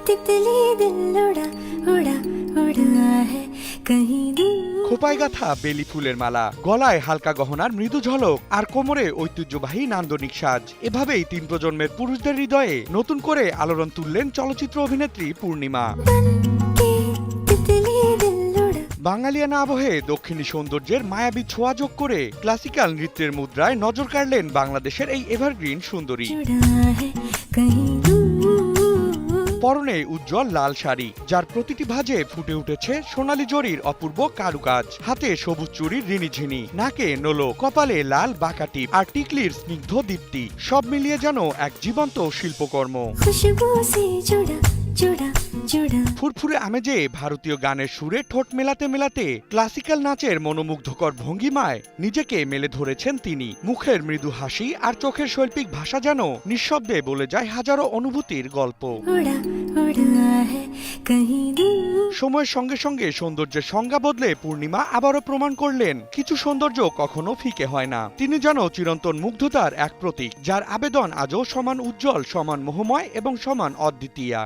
तितली दिल उड़ा उड़ा उड़ा है कहीं दूर। খোপায় গাঁথা বেলি ফুলের মালা, গলায় হালকা গহনার মৃদু ঝলক আর কোমরে ঐতিহ্যবাহী নান্দনিক সাজ। এভাবেই 3 প্রজন্মের পুরুষদের হৃদয়ে নতুন করে আলোড়ন তুললেন চলচ্চিত্র অভিনেত্রী পূর্ণিমা। बनके तितली दिल उड़ा বাঙালিয়ানা আবহে দক্ষিণী সৌন্দর্যের মায়াবী ছোঁয়া যোগ করে ক্লাসিক্যাল নৃত্যের মুদ্রায় নজর কাড়লেন বাংলাদেশের এই এভারগ্রিন সুন্দরী। जुड़ा है कहीं दूर। পরনে উজ্জ্বল লাল শাড়ি, যার প্রতিটি ভাঁজে ফুটে উঠেছে সোনালী জরির অপূর্ব কারুকাজ। হাতে সবুজ চুড়ির রিনিঝিনি, নাকে নোলো, কপালে লাল বাঁকাটি আর টিকলির স্নিগ্ধ দীপ্তি, সব মিলিয়ে যেন এক জীবন্ত শিল্পকর্ম। खुशबू से जुड़ा जुड़ा जुड़ा ফুরফুরে আমেজে ভারতীয় গানের সুরে ঠোঁট মেলাতে মেলাতে ক্লাসিক্যাল নাচের মনোমুগ্ধকর ভঙ্গিমায় নিজেকে মেলে ধরেছেন তিনি। মুখের মৃদু হাসি আর চোখের শৈল্পিক ভাষা যেন নিঃশব্দে বলে যায় হাজারো অনুভূতির গল্প। उड़ा उड़ा है कहीं दूर। সময়ের সঙ্গে সঙ্গে সৌন্দর্যের সংজ্ঞা বদলে পূর্ণিমা আবারও প্রমাণ করলেন কিছু সৌন্দর্য কখনো ফিকে হয় না। তিনি যেন চিরন্তন মুগ্ধতার এক প্রতীক, যার আবেদন আজও সমান উজ্জ্বল, সমান মোহময় এবং সমান অদ্বিতীয়া।